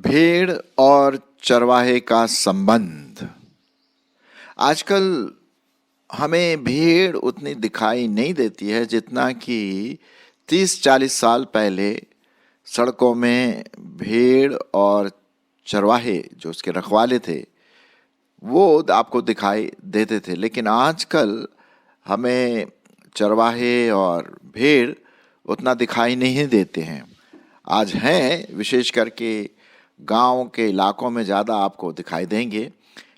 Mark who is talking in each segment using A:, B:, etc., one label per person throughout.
A: भेड़ और चरवाहे का संबंध। आजकल हमें भेड़ उतनी दिखाई नहीं देती है जितना कि 30-40 साल पहले सड़कों में भेड़ और चरवाहे जो उसके रखवाले थे वो आपको दिखाई देते थे। लेकिन आजकल हमें चरवाहे और भेड़ उतना दिखाई नहीं देते हैं। आज हैं, विशेष करके गांव के इलाकों में ज़्यादा आपको दिखाई देंगे,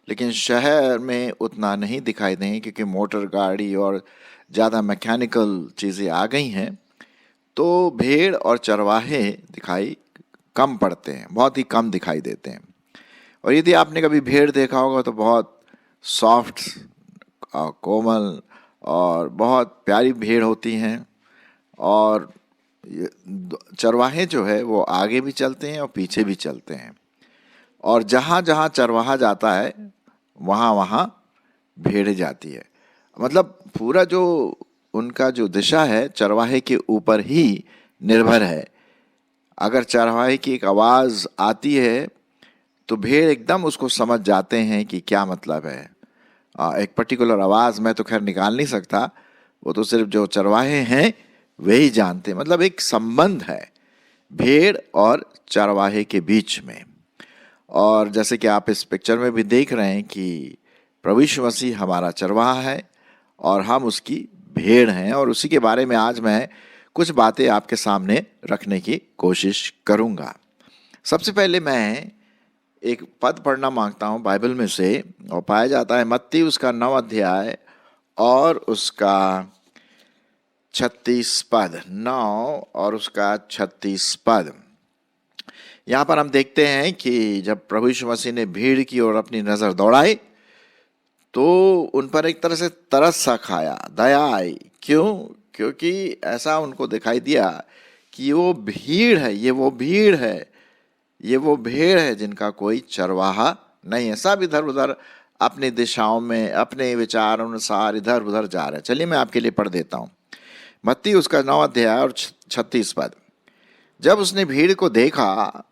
A: लेकिन शहर में उतना नहीं दिखाई देंगे क्योंकि मोटर गाड़ी और ज़्यादा मैकेनिकल चीज़ें आ गई हैं। तो भेड़ और चरवाहे दिखाई कम पड़ते हैं, बहुत ही कम दिखाई देते हैं। और यदि आपने कभी भेड़ देखा होगा तो बहुत सॉफ्ट, कोमल और बहुत प्यारी भेड़ होती हैं। और चरवाहे जो है वो आगे भी चलते हैं और पीछे भी चलते हैं, और जहाँ जहाँ चरवाहा जाता है वहाँ वहाँ भेड़ जाती है। मतलब पूरा जो उनका जो दिशा है चरवाहे के ऊपर ही निर्भर है। अगर चरवाहे की एक आवाज़ आती है तो भेड़ एकदम उसको समझ जाते हैं कि क्या मतलब है। एक पर्टिकुलर आवाज़ मैं तो खैर निकाल नहीं सकता, वो तो सिर्फ जो चरवाहे हैं वही जानते हैं। मतलब एक संबंध है भेड़ और चरवाहे के बीच में। और जैसे कि आप इस पिक्चर में भी देख रहे हैं कि प्रभु यीशु मसीह हमारा चरवाहा है और हम उसकी भेड़ हैं, और उसी के बारे में आज मैं कुछ बातें आपके सामने रखने की कोशिश करूंगा। सबसे पहले मैं एक पद पढ़ना मांगता हूं बाइबल में से, और पाया जाता है मत्ती उसका 9 अध्याय और उसका 36 पद। 9 और उसका 36 पद। यहाँ पर हम देखते हैं कि जब प्रभु यीशु मसीह ने भीड़ की ओर अपनी नज़र दौड़ाई तो उन पर एक तरह से तरस सा खाया, दया आई। क्यों? क्योंकि ऐसा उनको दिखाई दिया कि वो भीड़ है, ये वो भीड़ है, ये वो भेड़ है जिनका कोई चरवाहा नहीं है। सब इधर उधर अपनी दिशाओं में अपने विचार अनुसार इधर उधर जा रहे हैं। चलिए मैं आपके लिए पढ़ देता हूँ मत्ती उसका 9 अध्याय और 36 पद। जब उसने भीड़ को देखा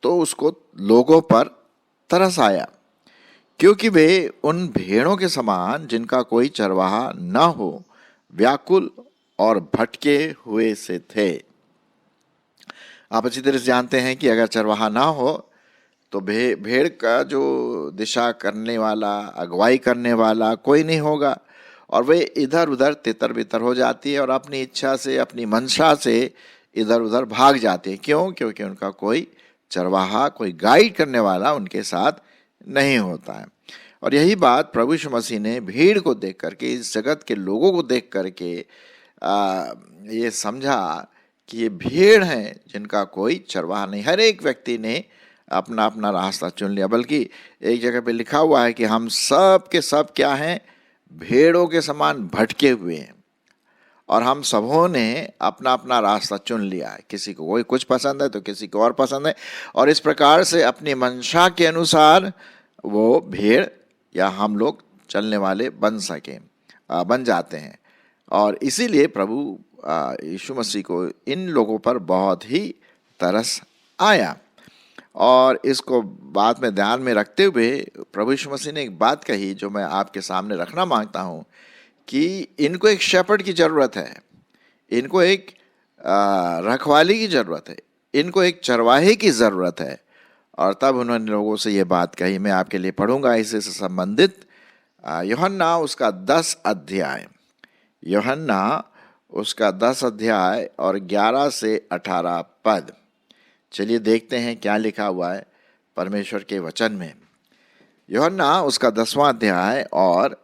A: तो उसको लोगों पर तरस आया, क्योंकि वे उन भेड़ों के समान जिनका कोई चरवाहा न हो व्याकुल और भटके हुए से थे। आप अच्छी तरह से जानते हैं कि अगर चरवाहा ना हो तो भेड़ का जो दिशा करने वाला, अगुवाई करने वाला कोई नहीं होगा, और वे इधर उधर तितर बितर हो जाती है और अपनी इच्छा से, अपनी मंशा से इधर उधर भाग जाती है। क्यों? क्योंकि उनका कोई चरवाहा, कोई गाइड करने वाला उनके साथ नहीं होता है। और यही बात प्रभु यीशु मसीह ने भीड़ को देख करके, इस जगत के लोगों को देख करके ये समझा कि ये भीड़ हैं जिनका कोई चरवाहा नहीं। हर एक व्यक्ति ने अपना अपना रास्ता चुन लिया, बल्कि एक जगह पे लिखा हुआ है कि हम सब के सब क्या हैं? भेड़ों के समान भटके हुए हैं, और हम सबों ने अपना अपना रास्ता चुन लिया है। किसी को कोई कुछ पसंद है तो किसी को और पसंद है, और इस प्रकार से अपनी मंशा के अनुसार वो भेड़ या हम लोग चलने वाले बन जाते हैं। और इसीलिए प्रभु यीशु मसीह को इन लोगों पर बहुत ही तरस आया। और इसको बात में ध्यान में रखते हुए प्रभु यीशु मसीह ने एक बात कही जो मैं आपके सामने रखना मांगता हूँ कि इनको एक शेपर्ड की ज़रूरत है, इनको एक रखवाली की ज़रूरत है, इनको एक चरवाहे की ज़रूरत है। और तब उन्होंने लोगों से ये बात कही। मैं आपके लिए पढ़ूंगा इससे संबंधित यूहन्ना उसका 10 अध्याय, यूहन्ना उसका 10 अध्याय और 11 से 18 पद। चलिए देखते हैं क्या लिखा हुआ है परमेश्वर के वचन में। यूहन्ना उसका 10वां अध्याय और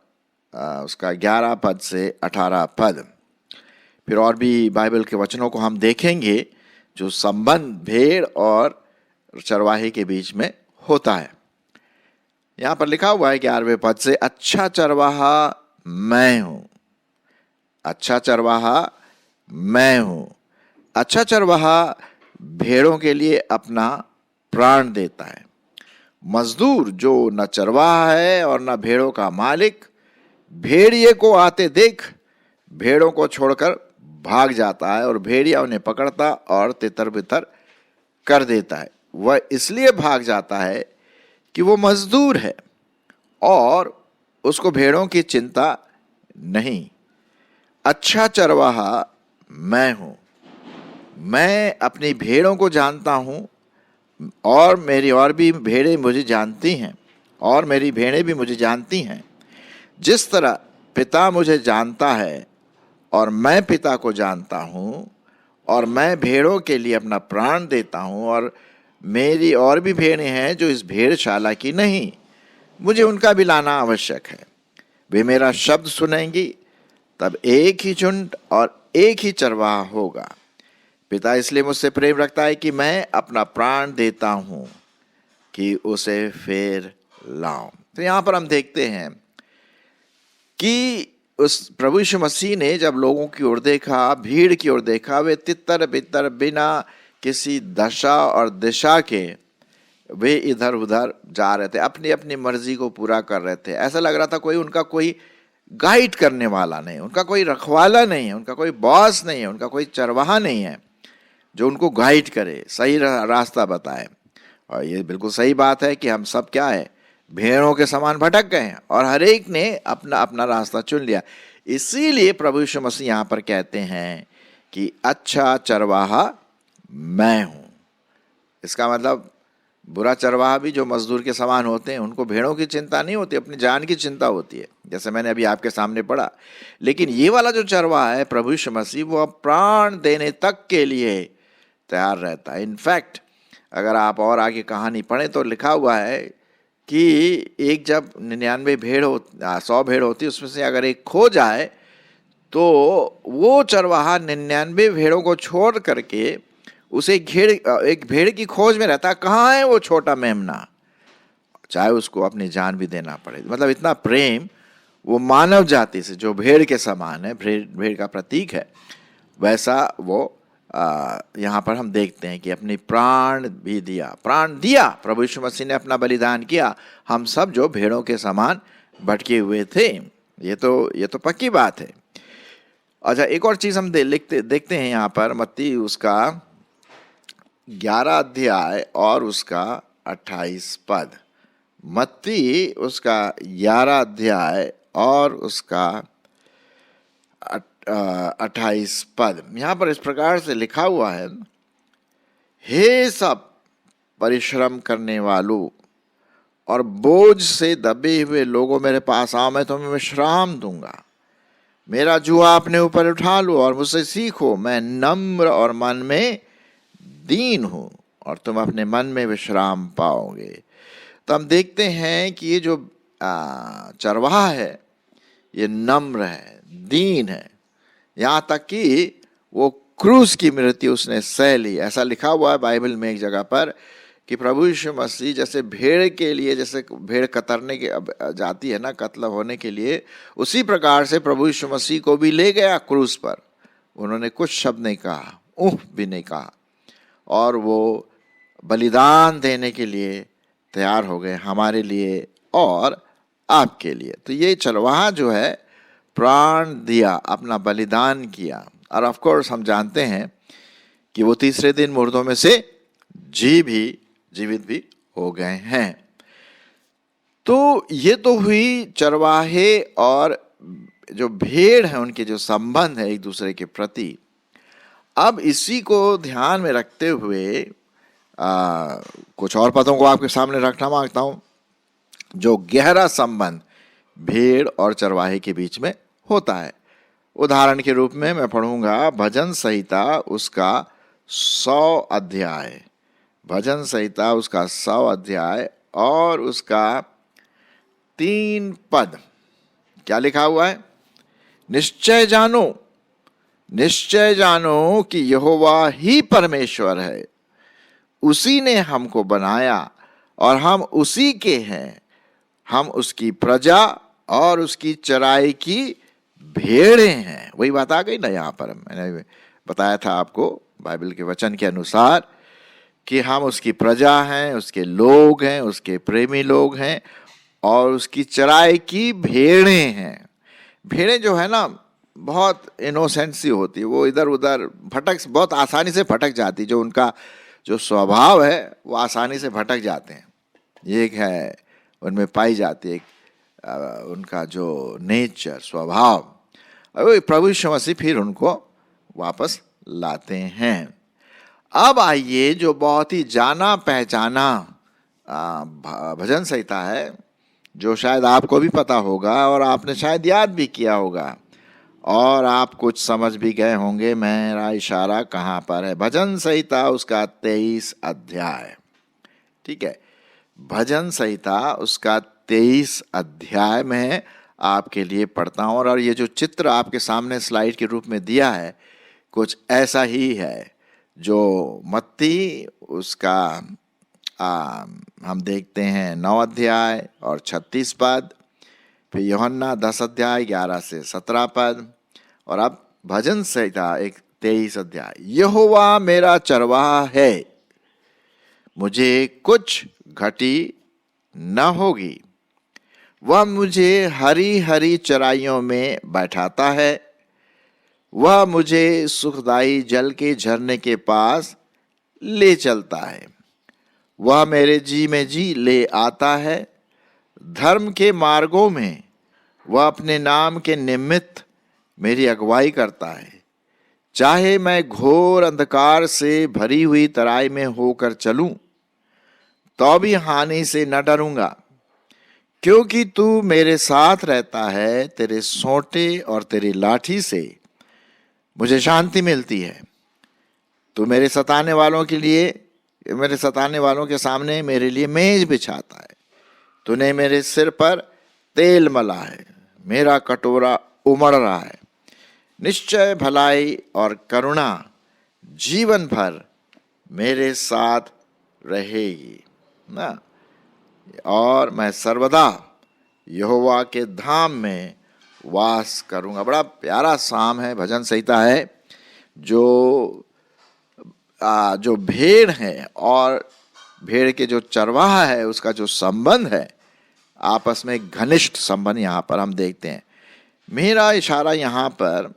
A: उसका 11 पद से 18 पद। फिर और भी बाइबल के वचनों को हम देखेंगे जो संबंध भेड़ और चरवाहे के बीच में होता है। यहाँ पर लिखा हुआ है 11वें पद से, अच्छा चरवाहा मैं हूँ, अच्छा चरवाहा मैं हूँ। अच्छा चरवाहा भेड़ों के लिए अपना प्राण देता है। मजदूर जो न चरवाहा है और न भेड़ों का मालिक भेड़िए को आते देख भेड़ों को छोड़कर भाग जाता है और भेड़िया उन्हें पकड़ता और तितर बितर कर देता है। वह इसलिए भाग जाता है कि वो मजदूर है और उसको भेड़ों की चिंता नहीं। अच्छा चरवाहा मैं हूं, मैं अपनी भेड़ों को जानता हूं और मेरी और भी भेड़ें मुझे जानती हैं और मेरी भेड़ें भी मुझे जानती हैं। जिस तरह पिता मुझे जानता है और मैं पिता को जानता हूँ और मैं भेड़ों के लिए अपना प्राण देता हूँ, और मेरी और भी भेड़ें हैं जो इस भेड़शाला की नहीं, मुझे उनका भी लाना आवश्यक है। वे मेरा शब्द सुनेंगी, तब एक ही झुंड और एक ही चरवाहा होगा। पिता इसलिए मुझसे प्रेम रखता है कि मैं अपना प्राण देता हूँ कि उसे फिर लाऊं। तो यहाँ पर हम देखते हैं कि उस प्रभु यीशु मसीह ने जब लोगों की ओर देखा, भीड़ की ओर देखा, वे तितर बितर बिना किसी दशा और दिशा के वे इधर उधर जा रहे थे, अपनी अपनी मर्जी को पूरा कर रहे थे। ऐसा लग रहा था कोई उनका कोई गाइड करने वाला नहीं, उनका कोई रखवाला नहीं है, उनका कोई बॉस नहीं है, उनका कोई चरवाहा नहीं है जो उनको गाइड करे, सही रास्ता बताए। और ये बिल्कुल सही बात है कि हम सब क्या है, भेड़ों के समान भटक गए हैं और हर एक ने अपना अपना रास्ता चुन लिया। इसीलिए प्रभु यीशु मसीह यहाँ पर कहते हैं कि अच्छा चरवाहा मैं हूँ। इसका मतलब बुरा चरवाहा भी जो मजदूर के समान होते हैं, उनको भेड़ों की चिंता नहीं होती, अपनी जान की चिंता होती है, जैसे मैंने अभी आपके सामने पढ़ा। लेकिन ये वाला जो चरवाहा है प्रभु यीशु मसीह, वो प्राण देने तक के लिए तैयार रहता है। इनफैक्ट अगर आप और आगे कहानी पढ़ें तो लिखा हुआ है कि एक जब 99 भेड़ 100 भेड़ होती, उसमें से अगर एक खो जाए तो वो चरवाहा 99 भेड़ों को छोड़ करके उसे एक भेड़ की खोज में रहता है, कहाँ है वो छोटा मेमना, चाहे उसको अपनी जान भी देना पड़े। मतलब इतना प्रेम वो मानव जाति से, जो भेड़ के समान है, भेड़ का प्रतीक है, वैसा वो यहाँ पर हम देखते हैं कि अपनी प्राण भी दिया, प्राण दिया। प्रभु यीशु मसीह ने अपना बलिदान किया, हम सब जो भेड़ों के समान भटके हुए थे। ये तो पक्की बात है। अच्छा, एक और चीज हम देखते हैं यहाँ पर, मत्ती उसका 11 अध्याय और उसका 28 पद। मत्ती उसका 11 अध्याय और उसका 28 पद। यहाँ पर इस प्रकार से लिखा हुआ है, हे सब परिश्रम करने वालों और बोझ से दबे हुए लोगों, मेरे पास आओ, मैं तुम्हें विश्राम दूंगा। मेरा जुआ अपने ऊपर उठा लो और मुझसे सीखो, मैं नम्र और मन में दीन हूं और तुम अपने मन में विश्राम पाओगे। तो हम देखते हैं कि ये जो चरवाहा है ये नम्र है, दीन है, यहाँ तक कि वो क्रूस की मृत्यु उसने सह ली। ऐसा लिखा हुआ है बाइबल में एक जगह पर कि प्रभु यीशु मसीह जैसे भेड़ के लिए, जैसे भेड़ कतरने के जाती है ना, कत्ल होने के लिए, उसी प्रकार से प्रभु यीशु मसीह को भी ले गया क्रूस पर। उन्होंने कुछ शब्द नहीं कहा, भी नहीं कहा, और वो बलिदान देने के लिए तैयार हो गए हमारे लिए और आपके लिए। तो ये चरवाहा जो है प्राण दिया, अपना बलिदान किया, और ऑफ कोर्स हम जानते हैं कि वो तीसरे दिन मुर्दों में से जीवित भी हो गए हैं। तो ये तो हुई चरवाहे और जो भेड़ है उनके जो संबंध है एक दूसरे के प्रति। अब इसी को ध्यान में रखते हुए कुछ और पदों को आपके सामने रखना मांगता हूं, जो गहरा संबंध भेड़ और चरवाहे के बीच में होता है। उदाहरण के रूप में मैं पढ़ूंगा भजन संहिता उसका 100 अध्याय, भजन संहिता उसका 100 अध्याय और उसका 3 पद। क्या लिखा हुआ है? निश्चय जानो कि यहोवा ही परमेश्वर है, उसी ने हमको बनाया और हम उसी के हैं, हम उसकी प्रजा और उसकी चराई की भेड़ें हैं। वही बात आ गई ना, यहाँ पर मैंने बताया था आपको बाइबल के वचन के अनुसार कि हम उसकी प्रजा हैं, उसके लोग हैं, उसके प्रेमी लोग हैं और उसकी चराई की भेड़ें हैं। भेड़ें जो है ना बहुत इनोसेंट सी होती है, वो इधर उधर बहुत आसानी से भटक जाती, जो उनका जो स्वभाव है वो आसानी से भटक जाते हैं। ये एक है उनमें पाई जाती है उनका जो नेचर, स्वभाव। और प्रभु यीशु मसीह फिर उनको वापस लाते हैं। अब आइए जो बहुत ही जाना पहचाना भजन संहिता है, जो शायद आपको भी पता होगा और आपने शायद याद भी किया होगा और आप कुछ समझ भी गए होंगे मेरा इशारा कहाँ पर है। भजन संहिता उसका 23 अध्याय, ठीक है, भजन संहिता उसका 23 अध्याय में आपके लिए पढ़ता हूँ। और ये जो चित्र आपके सामने स्लाइड के रूप में दिया है कुछ ऐसा ही है, जो मत्ती उसका हम देखते हैं 9 अध्याय और 36 पद, फिर यूहन्ना 10 अध्याय 11 से 17 पद, और अब भजन संहिता 23 अध्याय। यहोवा मेरा चरवाहा है, मुझे कुछ घटी न होगी। वह मुझे हरी हरी चराइयों में बैठाता है, वह मुझे सुखदाई जल के झरने के पास ले चलता है। वह मेरे जी में जी ले आता है, धर्म के मार्गों में वह अपने नाम के निमित्त मेरी अगुवाई करता है। चाहे मैं घोर अंधकार से भरी हुई तराई में होकर चलूं तो भी हानि से न डरूंगा, क्योंकि तू मेरे साथ रहता है। तेरे सोंटे और तेरी लाठी से मुझे शांति मिलती है। तू मेरे सताने वालों के सामने मेरे लिए मेज बिछाता है। तूने मेरे सिर पर तेल मला है, मेरा कटोरा उमड़ रहा है। निश्चय भलाई और करुणा जीवन भर मेरे साथ रहेगी ना, और मैं सर्वदा यहोवा के धाम में वास करूंगा। बड़ा प्यारा साम है, भजन संहिता है, जो भेड़ है और भेड़ के जो चरवाहा है उसका जो संबंध है, आपस में घनिष्ठ संबंध यहाँ पर हम देखते हैं। मेरा इशारा यहाँ पर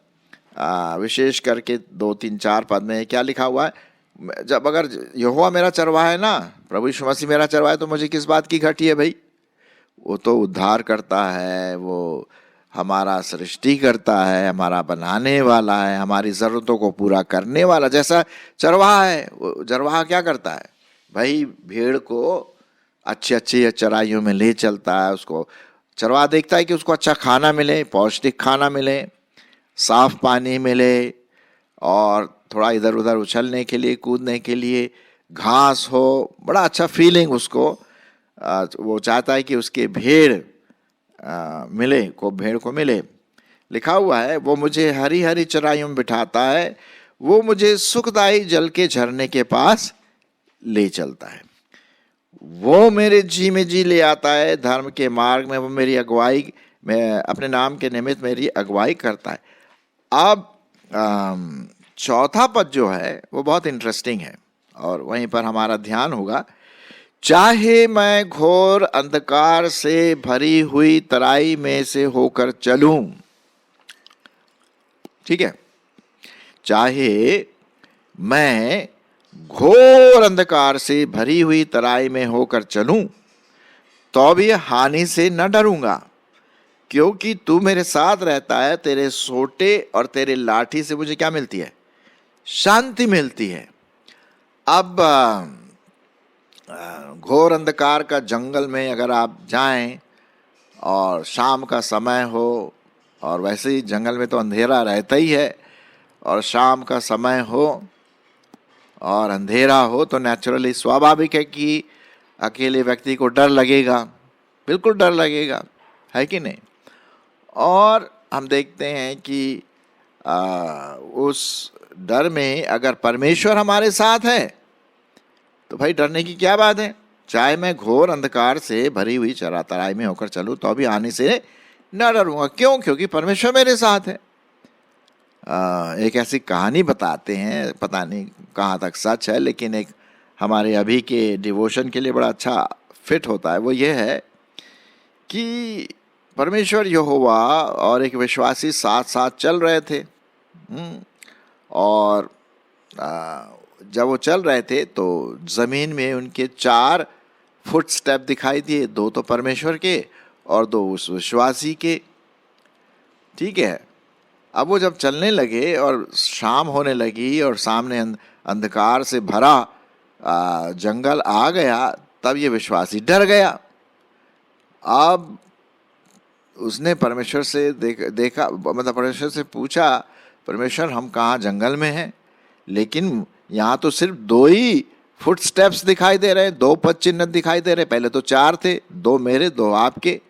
A: विशेष करके 2, 3, 4 पद में क्या लिखा हुआ है, जब अगर यहोवा मेरा चरवाहा है ना, प्रभु यीशु मसीह मेरा चरवाहा है, तो मुझे किस बात की घटी है भाई? वो तो उद्धार करता है, वो हमारा सृष्टि करता है, हमारा बनाने वाला है, हमारी ज़रूरतों को पूरा करने वाला। जैसा चरवाहा है, वो चरवाहा क्या करता है भाई? भेड़ को अच्छी अच्छी चराइयों में ले चलता है। उसको चरवाहा देखता है कि उसको अच्छा खाना मिले, पौष्टिक खाना मिले, साफ पानी मिले, और थोड़ा इधर उधर उछलने के लिए, कूदने के लिए घास हो, बड़ा अच्छा फीलिंग उसको। वो चाहता है कि उसके भेड़ को मिले। लिखा हुआ है, वो मुझे हरी हरी चराइयों में बिठाता है, वो मुझे सुखदाई जल के झरने के पास ले चलता है। वो मेरे जी में जी ले आता है, धर्म के मार्ग में वो मेरी अगुवाई में अपने नाम के निमित्त मेरी अगुवाई करता है। अब चौथा पद जो है वो बहुत इंटरेस्टिंग है और वहीं पर हमारा ध्यान होगा। चाहे मैं घोर अंधकार से भरी हुई तराई में से होकर चलूं, ठीक है, चाहे मैं घोर अंधकार से भरी हुई तराई में होकर चलूं तो भी हानि से न डरूंगा, क्योंकि तू मेरे साथ रहता है। तेरे सोटे और तेरे लाठी से मुझे क्या मिलती है? शांति मिलती है। अब घोर अंधकार का जंगल में अगर आप जाएं और शाम का समय हो, और वैसे ही जंगल में तो अंधेरा रहता ही है, और शाम का समय हो और अंधेरा हो, तो नेचुरली स्वाभाविक है कि अकेले व्यक्ति को डर लगेगा, बिल्कुल डर लगेगा, है कि नहीं? और हम देखते हैं कि उस डर में अगर परमेश्वर हमारे साथ है तो भाई डरने की क्या बात है। चाहे मैं घोर अंधकार से भरी हुई तराई में होकर चलूं तो भी आने से न डरूंगा। क्यों? क्योंकि परमेश्वर मेरे साथ है। एक ऐसी कहानी बताते हैं, पता नहीं कहाँ तक सच है, लेकिन एक हमारे अभी के डिवोशन के लिए बड़ा अच्छा फिट होता है। वो ये है कि परमेश्वर यहोवा और एक विश्वासी साथ साथ चल रहे थे। और जब वो चल रहे थे तो ज़मीन में उनके 4 फुट स्टेप दिखाई दिए, 2 तो परमेश्वर के और 2 उस विश्वासी के। ठीक है, अब वो जब चलने लगे और शाम होने लगी और सामने अंधकार से भरा जंगल आ गया, तब ये विश्वासी डर गया। अब उसने परमेश्वर से देखा, मतलब परमेश्वर से पूछा, परमेश्वर हम कहाँ जंगल में हैं, लेकिन यहाँ तो सिर्फ 2 ही फुट स्टेप्स दिखाई दे रहे हैं, 2 पद चिन्ह दिखाई दे रहे। पहले तो 4 थे, 2 मेरे 2 आपके,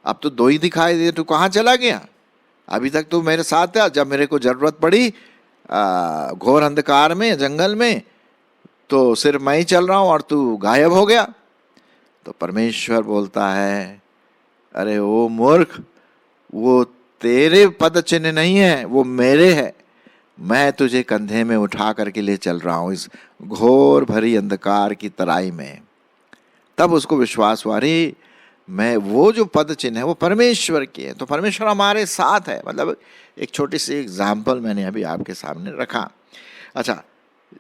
A: अब तो 2 ही दिखाई दे। तू कहाँ चला गया? अभी तक तू मेरे साथ था, जब मेरे को जरूरत पड़ी घोर अंधकार में जंगल में तो सिर्फ मैं ही चल रहा हूँ और तू गायब हो गया। तो परमेश्वर बोलता है, अरे ओ मूर्ख, वो तेरे पद चिन्ह नहीं है, वो मेरे है। मैं तुझे कंधे में उठा करके ले चल रहा हूँ इस घोर भरी अंधकार की तराई में। तब उसको विश्वास हुआ, अरे मैं वो जो पद चिन्ह है वो परमेश्वर की है, तो परमेश्वर हमारे साथ है। मतलब एक छोटी सी एग्जाम्पल मैंने अभी आपके सामने रखा। अच्छा,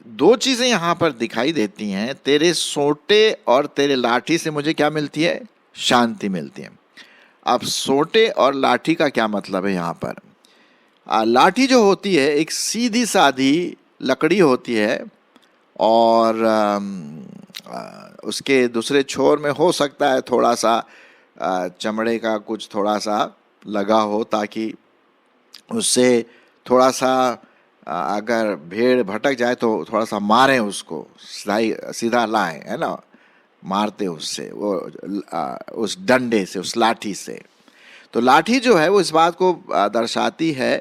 A: 2 चीज़ें यहाँ पर दिखाई देती हैं। तेरे सोंटे और तेरे लाठी से मुझे क्या मिलती है? शांति मिलती है। अब सोंटे और लाठी का क्या मतलब है यहाँ पर? लाठी जो होती है एक सीधी सादी लकड़ी होती है और उसके दूसरे छोर में हो सकता है थोड़ा सा चमड़े का कुछ थोड़ा सा लगा हो, ताकि उससे थोड़ा सा अगर भेड़ भटक जाए तो थोड़ा सा मारें उसको, सीधा लाएं, है ना, मारते उससे, वो उस डंडे से, उस लाठी से। तो लाठी जो है वो इस बात को दर्शाती है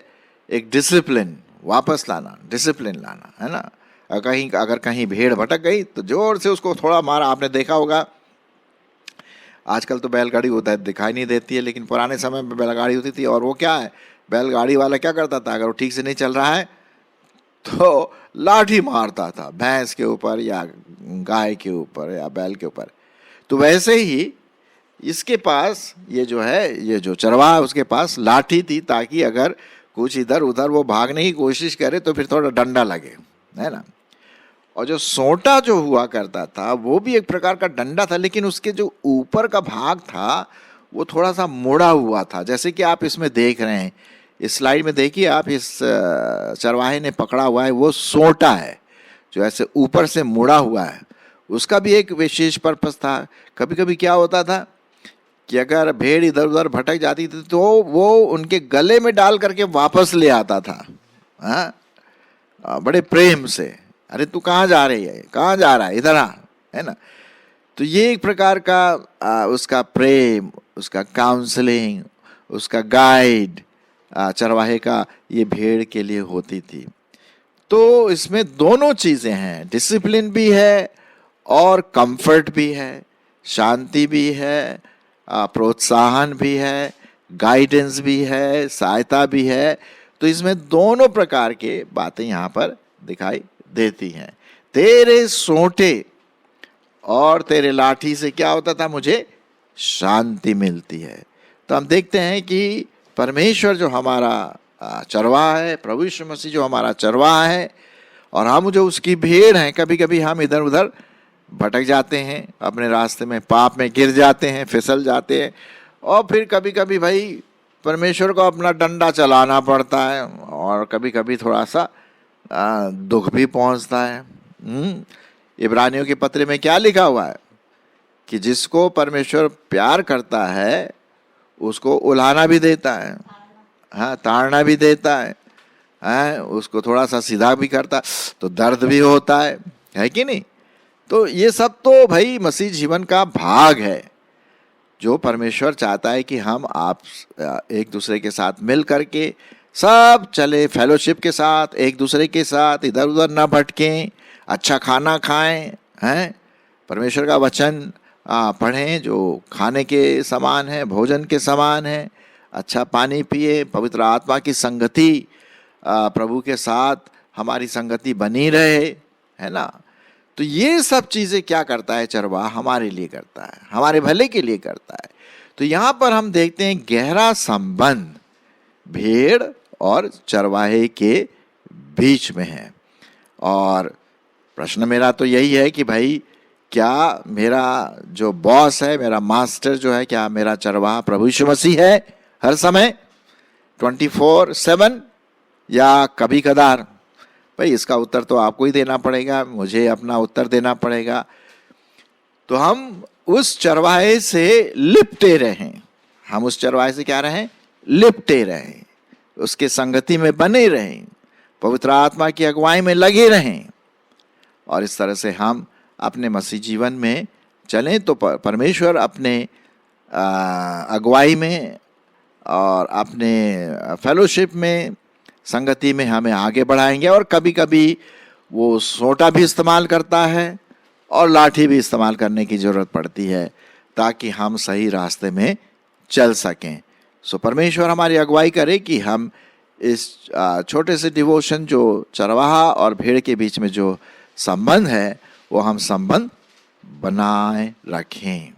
A: एक डिसिप्लिन, वापस लाना, डिसिप्लिन लाना, है ना। अगर कहीं भेड़ भटक गई तो जोर से उसको थोड़ा मारा। आपने देखा होगा, आजकल तो बैलगाड़ी होता है, दिखाई नहीं देती है, लेकिन पुराने समय में बैलगाड़ी होती थी। और वो क्या है, बैलगाड़ी वाला क्या करता था, अगर वो ठीक से नहीं चल रहा है तो लाठी मारता था भैंस के ऊपर या गाय के ऊपर या बैल के ऊपर। तो वैसे ही इसके पास ये जो है, ये जो चरवाहा है उसके पास लाठी थी, ताकि अगर कुछ इधर उधर वो भागने की कोशिश करे तो फिर थोड़ा डंडा लगे, है ना। और जो सोंटा जो हुआ करता था वो भी एक प्रकार का डंडा था, लेकिन उसके जो ऊपर का भाग था वो थोड़ा सा मुड़ा हुआ था। जैसे कि आप इसमें देख रहे हैं, इस स्लाइड में देखिए आप, इस चरवाहे ने पकड़ा हुआ है वो सोंटा है जो ऐसे ऊपर से मुड़ा हुआ है। उसका भी एक विशेष पर्पस था। कभी कभी क्या होता था कि अगर भेड़ इधर उधर भटक जाती थी तो वो उनके गले में डाल करके वापस ले आता था, हाँ, बड़े प्रेम से, अरे तू कहाँ जा रही है, कहाँ जा रहा है, इधर आ, है ना। तो ये एक प्रकार का उसका प्रेम, उसका काउंसलिंग, उसका गाइड चरवाहे का ये भेड़ के लिए होती थी। तो इसमें दोनों चीज़ें हैं, डिसिप्लिन भी है और कंफर्ट भी है, शांति भी है, प्रोत्साहन भी है, गाइडेंस भी है, सहायता भी है। तो इसमें दोनों प्रकार के बातें यहाँ पर दिखाई देती हैं। तेरे सोंटे और तेरे लाठी से क्या होता था, मुझे शांति मिलती है। तो हम देखते हैं कि परमेश्वर जो हमारा चरवाहा है, प्रभु यीशु मसीह जो हमारा चरवाहा है, और हम जो उसकी भेड़ हैं, कभी कभी हम इधर उधर भटक जाते हैं, अपने रास्ते में पाप में गिर जाते हैं, फिसल जाते हैं, और फिर कभी कभी भाई परमेश्वर को अपना डंडा चलाना पड़ता है, और कभी कभी थोड़ा सा दुख भी पहुंचता है। इब्रानियों के पत्र में क्या लिखा हुआ है कि जिसको परमेश्वर प्यार करता है उसको उलाहना भी देता है, हाँ, ताड़ना भी देता है, उसको थोड़ा सा सीधा भी करता, तो दर्द भी होता है कि नहीं। तो ये सब तो भाई मसीह जीवन का भाग है, जो परमेश्वर चाहता है कि हम आप एक दूसरे के साथ मिल करके सब चले, फेलोशिप के साथ, एक दूसरे के साथ इधर उधर ना भटकें, अच्छा खाना खाएं, हैं, परमेश्वर का वचन पढ़ें जो खाने के समान है, भोजन के समान है, अच्छा पानी पिए, पवित्र आत्मा की संगति, प्रभु के साथ हमारी संगति बनी रहे, है ना। तो ये सब चीज़ें क्या करता है चरवाहा, हमारे लिए करता है, हमारे भले के लिए करता है। तो तो यहाँ पर हम देखते हैं गहरा संबंध भेड़ और चरवाहे के बीच में है। और प्रश्न मेरा तो यही है कि भाई क्या मेरा जो बॉस है, मेरा मास्टर जो है, क्या मेरा चरवाहा प्रभु यीशु मसीह है हर समय 24/7 या कभी कदार? भाई इसका उत्तर तो आपको ही देना पड़ेगा, मुझे अपना उत्तर देना पड़ेगा। तो हम उस चरवाहे से लिपटे रहें, हम उस चरवाहे से क्या रहें? लिपटे रहें, उसके संगति में बने रहें, पवित्र आत्मा की अगुवाई में लगे रहें, और इस तरह से हम अपने मसीह जीवन में चलें तो परमेश्वर अपने अगुवाई में और अपने फेलोशिप में, संगति में हमें आगे बढ़ाएंगे। और कभी कभी वो सोटा भी इस्तेमाल करता है और लाठी भी इस्तेमाल करने की ज़रूरत पड़ती है ताकि हम सही रास्ते में चल सकें। सो परमेश्वर हमारी अगुवाई करे कि हम इस छोटे से डिवोशन, जो चरवाहा और भेड़ के बीच में जो संबंध है, वो हम संबंध बनाए रखें।